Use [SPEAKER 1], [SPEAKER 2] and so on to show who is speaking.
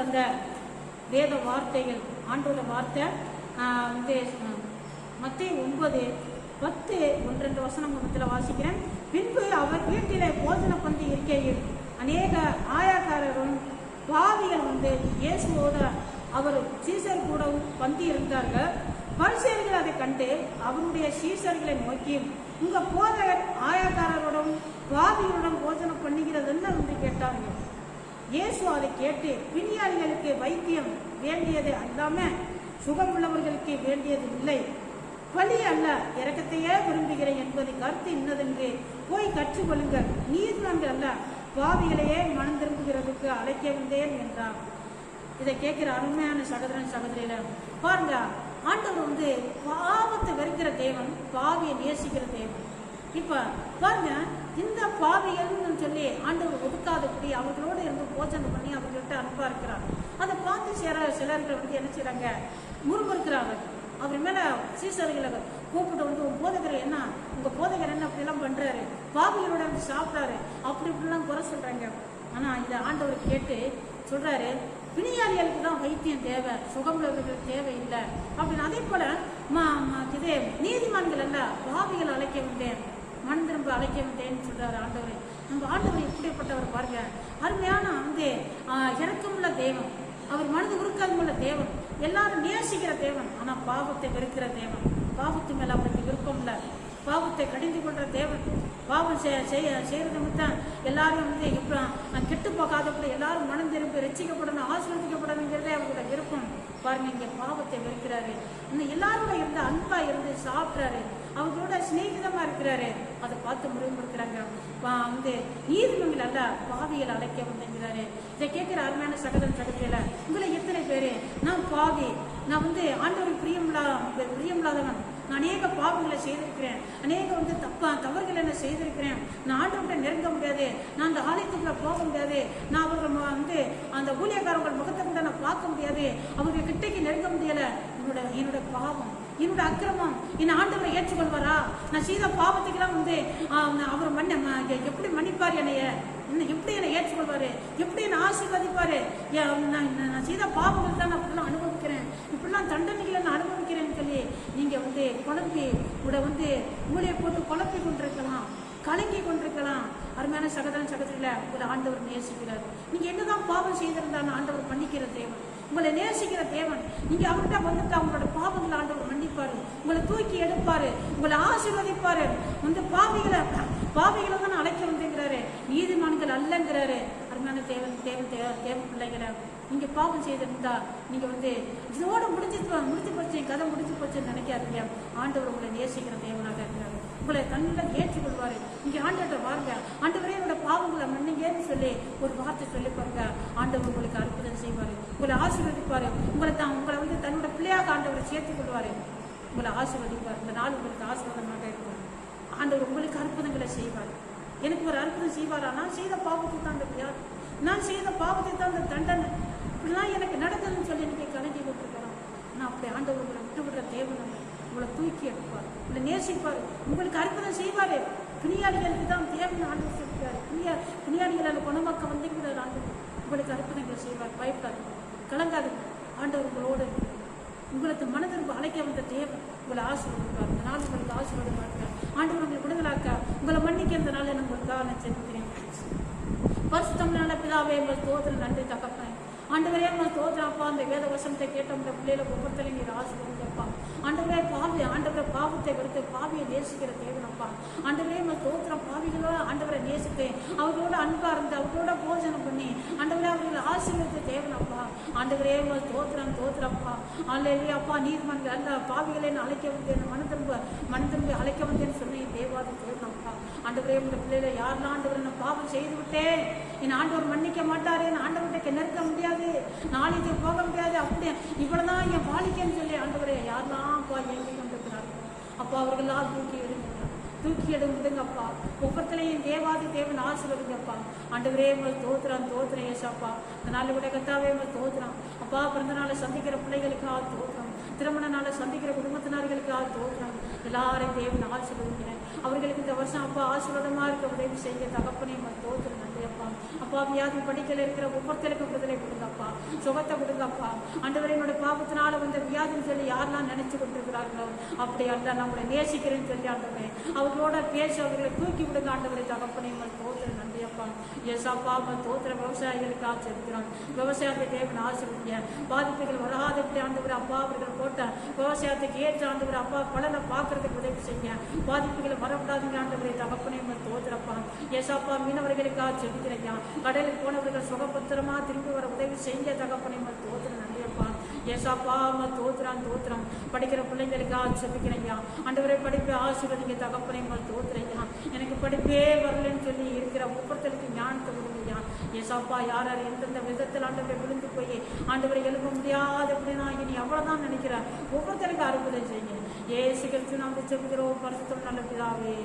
[SPEAKER 1] வந்த வேத வார்த்தைகள், ஆண்டோட வார்த்தை மத்தேயு 9:10-12 வாசிக்கிறேன். பின்பு அவர் வீட்டிலே போஜன பந்தி இருக்கையில் அநேக ஆயாக்காரரும் பாவிகள் வந்து இயேசுவோட அவர் சீசர் கூட பந்தி இருந்தார்கள். பரிசேயர்கள் அதை கண்டு அவருடைய சீசர்களை நோக்கி, உங்க போதகர் ஆயாக்காரருடன் பாவிகளுடன் போஜனம் பண்ணுகிறது என்ன என்று கேட்டார்கள். இயேசு அதை கேட்டு, பிணியாளிகளுக்கு வைத்தியம் வேண்டியது அல்லாம சுகமுள்ளவர்களுக்கு வேண்டியது இல்லை, பலி அல்ல இரக்கத்தையே விரும்புகிறேன் என்பதை கருத்து இன்னதென்று போய் கற்றுக்கொள்ளுங்கள். நீதிமன்றம் அல்ல பாவிகளையே மனம் திரும்புகிறதுக்கு அழைக்க வந்தேன் என்றார். இதை கேட்கிற அருமையான சகோதரன் சகோதரியில பாருங்க, ஆண்டவர் பாவத்தை வெறுக்கிற தேவன், பாவியை நேசிக்கிற தேவன். இப்ப பாருங்க, இந்த பாவிகள்னு சொல்லி ஆண்டவர் ஒதுக்காதபடி அவர்களோடு இருந்து போஜனம் பண்ணி அவர்கள்ட்ட அனுப்பா இருக்கிறார். அதை பார்த்து சிலர்கள் என்ன செய்யறாங்க, முறுமுறுக்கிறாங்க. அவர் மேல சீசர்களை கூப்பிட்டு உன் போதகர் என்ன, உங்க போதகர் என்ன அப்படி எல்லாம் பண்றாரு, பாவிகளோட சாப்பிட்டாரு, அப்படி இப்படிலாம் குறை சொல்றாங்க. ஆனா இதை ஆண்டவர் கேட்டு சொல்றாரு, பிணியாளிகளுக்கு தான் வைத்தியம் தேவை, சுகமுள்ளவர்களுக்கு தேவை இல்லை அப்படின்னு. அதே போல இதே நீதிமான்கள் அல்ல பாவிகள் அழைக்க வந்தேன், மண் திரும்ப அழைக்க வந்தேன்னு சொல்றாரு ஆண்டவர். நம்ம ஆண்டவர் எப்படிப்பட்டவர் பாருங்க, அருமையான இறக்கமுள்ள தேவன், அவர் மனது உருக்காதமுள்ள தேவன், எல்லாரும் நேசிக்கிற தேவன். ஆனா பாவத்தை வெறுக்கிற தேவன், பாவத்து மேல அவருக்கு விருப்பம் இல்லை, பாவத்தை கடிந்து கொள்ற தேவன். பாவம் செய்யறது தான் எல்லாரும் கெட்டு போகாதப்பட எல்லாரும் மனம் திரும்பி ரசிக்கப்படணும், ஆசீர்வதிக்கப்படணுங்கிறதே அவரோட விருப்பம். பாருங்க, இங்க பாவத்தை வெறுக்கிறாரு, இன்னும் எல்லாரோட இருந்து அன்பா இருந்து சாப்பிட்றாரு, அவங்களோட சிநேகிதமா இருக்கிறாரு. அதை பார்த்து முறைப்படுத்துறாங்க. நீதிமன்றம் அல்ல பாவிகள் அழைக்க வந்தேங்கிறாரு. இதை கேட்கிற அருமையான சகோதரன் சகோதரியில உங்களை எத்தனை பேரு, நான் பாவி, நான் ஆண்டவருக்கு பிரியமில்லாதவன், நான் அநேக பாவங்களை செய்திருக்கிறேன், அநேக தவறுகள் என்ன செய்திருக்கிறேன், நான் ஆண்டவர்கிட்ட நெருங்க முடியாது, நான் அந்த ஆலயத்துக்குள்ள போக முடியாது, நான் அவர்கள் அந்த ஊழியக்காரர்கள் முகத்தை கூட நான் பார்க்க முடியாது, அவங்க கிட்டைக்கு நெருங்க முடியல, என்னோட பாவம், என்னோட அக்கிரமம் என் ஆண்டவரை ஏற்றுக்கொள்வாரா? நான் செய்த பாவத்துக்கெல்லாம் அவர் எப்படி மன்னிப்பார் என்னைய, எப்படி என்னை ஏற்றுக்கொள்வாரு, எப்படி என்னை ஆசீர்வதிப்பாரு? நான் செய்த பாவங்கள் தான் நான் அப்படிலாம் அனுபவிக்கிறேன், இப்படிலாம் தண்டனைகளை நான் அனுபவிக்கிறேன்னு சொல்லி நீங்க குழம்பி கூட மூளையை போட்டு குழப்பி கொண்டிருக்கலாம், கலங்கி கொண்டிருக்கலாம். அருமையான சகோதரன் சகோதரியில உங்களை ஆண்டவர் நேசிக்கிறார். நீங்க என்னதான் பாவம் செய்திருந்தாலும் ஆண்டவர் மன்னிக்கிற தேவன், உங்களை நேசிக்கிற தேவன். நீங்க அவர்கிட்ட வந்துட்டு அவங்களோட பாவங்களை ஆண்டவர் மன்னிப்பாரு, உங்களை தூக்கி எடுப்பாரு, உங்களை ஆசீர்வதிப்பாரு. பாவிகளை தான் அழைக்க வந்துங்கிறாரு, நீதிமான்கள் அல்லங்கிறாரு. அருமையான தேவன் பிள்ளைகளை நீங்க பாவம் செய்திருந்தா நீங்க இதோட முடிஞ்சு போச்சு, கதை முடிஞ்சு போச்சுன்னு நினைக்காதீங்க. ஆண்டவர் உங்களை நேசிக்கிற தேவனாக இருக்கிறாரு, உங்களை தன்னில் ஏற்றுக்கொள்வாரு. நீங்க ஆண்டவர்கிட்ட வாருங்க, ஆண்டவரே என்னோட பாவங்களை மன்னிங்கன்னு சொல்லி ஒரு வார்த்தை சொல்லி பாருங்க, ஆண்டவர் உங்களுக்கு அற்புதம் செய்வாரு, உங்களை ஆசீர்வதிப்பாரு, உங்களை தன்னோட பிள்ளையாக ஆண்டவரை சேர்த்துக் கொள்வாரு, உங்களை ஆசீர்வதிப்பார். இந்த நாள் உங்களுக்கு ஆசீர்வாதமாக இருக்கும். ஆண்டவர் உங்களுக்கு அற்புதங்களை செய்வார். எனக்கு ஒரு அற்புதம் செய்வாரா? நான் செய்த பாவத்தை தான் அந்த வியாதி, நான் செய்த பாவத்தை தான் அந்த தண்டனை, இப்படிலாம் எனக்கு நடந்ததுன்னு சொல்லி எனக்கு கலங்கி கொண்டிருக்கலாம். நான் அப்படி ஆண்டவர் உங்களை விட்டு விடுற தேவன் உங்களை தூக்கி எடுப்பார், உங்களை நேசிப்பார், உங்களுக்கு அற்புதம் செய்வாரு. பிணியாளிகளுக்கு தான் தேவன் ஆண்டவர் சொல்லியிருக்காரு, பிணியாளிகளை குணமாக்க வந்தீங்கிறார் ஆண்டவர், உங்களுக்கு அற்புதங்களை செய்வார். பயப்படாது, கலங்காது, ஆண்டவர் உங்களோடு உங்களுக்கு மனதிற்கு அழைக்க வந்த தேவன் உங்களை ஆசீர்வதிப்பார். இந்த நாள் உங்களுக்கு ஆசீர்வாதமாக இருக்கார். ஆண்டவர் உங்களை விடுதலாக்க, உங்களை மன்னிக்க இந்த நாள் எனக்கு உங்களுக்காக நான் செலுத்துகிறேன். பரிசுத்தமான பிதாவே, உங்கள் தோதல் நன்றி தகப்பேன். ஆண்டவரே உங்கள் தோதரப்பா, அந்த வேத வசனத்தை கேட்ட உங்க பிள்ளைகளை ஒவ்வொருத்தரையும் நீர் ஆசீர்வதிப்பா. ஆண்டவரே பாவத்தை விடுத்து பாவியை நேசிக்கிற தேவனப்பா. ஆண்டவரே உங்கள் தோத்திரம், பாவிகளோட ஆண்டவரை நேசித்தேன், அவர்களோட அன்பா இருந்து அவர்களோட போஜனம் பண்ணி ஆண்டவரே அவர்களை ஆசீர்வதித்த தேவனப்பா. ஆண்டவரே உங்கள் தோத்திரப்பா. ஆண்டவரே அப்பா, நீதிமன்றம் அல்ல பாவிகளை அழைக்க வந்தேன், மன திரும்ப அழைக்க வந்தேன்னு சொன்னேன் தேவாதி தேவனப்பா. ஆண்டவரே உங்கள் பிள்ளைகளை யாரெல்லாம் ஆண்டவர் நான் பாவம் செய்து விட்டேன், என் ஆண்டவர் மன்னிக்க மாட்டாரு, என் ஆண்டவர்கிட்ட நெருக்க முடியாது, நாளைக்கு போக முடியாது, அப்படி இவ்வளவுதான் என் வாழ்க்கைன்னு சொல்லி ஆண்டவரே யாரெல்லாம் அப்பா ஏங்கி கொண்டிருக்கிறார்கள் அப்பா, அவர்களால் தூக்கி எடுங்கப்பா. ஒவ்வொருத்தரையும் தேவாதி தேவன் ஆசீர்வதிங்கப்பா. ஆண்டவரே உங்கள் தோத்திரம் ஏசாப்பா. இந்த நாள் கூட கத்தாவே உங்கள் தோத்திரம் அப்பா. பிறந்த நாளை சந்திக்கிற பிள்ளைகளுக்காக தோத்திரம், திருமண நாளை சந்திக்கிற குடும்பத்தினர்களுக்காக தோற்றம் எல்லாரையும் தேவன் ஆசீர்வதிக்கிறேன். அவர்களுக்கு இந்த வருஷம் அப்பா ஆசீர்வாதமா இருக்க உதவி செய்ய தகப்பனே தோற்றம் நன்றி அப்பா. அப்பா வியாதி படிக்கல இருக்கிற ஒவ்வொருத்தருக்கும் விடுதலை கொடுங்கப்பா, சுகத்தை கொடுங்கப்பா. ஆண்டவரே என்னோட பாவத்தினால வந்த வியாதின்னு சொல்லி யாரெல்லாம் நினைச்சு கொண்டிருக்கிறார்களோ அப்படி அல்ல, நம்மளை நேசிக்கிறேன்னு சொல்லி ஆண்டவரே அவர்களோட பேச அவர்களை தூக்கி விடுங்க ஆண்டவரே தகப்பனே தோற்றம் நன்றி அப்பா. ஏசாப்பா தோத்திர விவசாயிகளுக்காக செலுத்துகிறோம். விவசாயத்தை தேவன் ஆசீர்வதிங்க. பாதிப்புகள் வராதபடி ஆண்டவர் அப்பா அவர்கள் போட்ட விவசாயத்துக்கு ஏற்ற ஆண்டவர் அப்பா பலனை பார்க்கறதுக்கு உதவி செய்யுங்க. பாதிப்புகளை வரக்கூடாதுங்க ஆண்டவரே தகப்பனே தோத்திரப்பா. ஏசாப்பா மீனவர்களுக்காக செலுத்துறீங்க. கடலில் போனவர்கள் சுகபத்திரமா திரும்பி வர உதவி செஞ்ச தகப்பனே தோத்திர நன்றியப்பா. ஏசாப்பா தோத்திரம் படிக்கிற பிள்ளைங்களுக்காக செலுத்துக்கிறீங்க. ஆண்டவரை படிப்பை ஆசீர்வதிங்க தகப்பனே தோத்துறீங்க. எனக்கு படிப்பே வரலன்னு சொல்லி இருக்கிற ஒவ்வொருத்தருக்கு ஞானத்தை கொடுங்க. ஏசாப்பா யார் யார் எந்தெந்த விதத்தில் ஆண்டவரை விழுந்து போய் ஆண்டவரை எழுப்ப முடியாது அப்படின்னா இனி அவ்வளவுதான் நினைக்கிறேன். ஒவ்வொருத்தருக்கு அற்புதம் செய்யுங்க. ஏசு கிறிஸ்து நாமத்தில் ஜெபிக்கிறோம் பரிசுத்தம் நல்ல பிதாவே.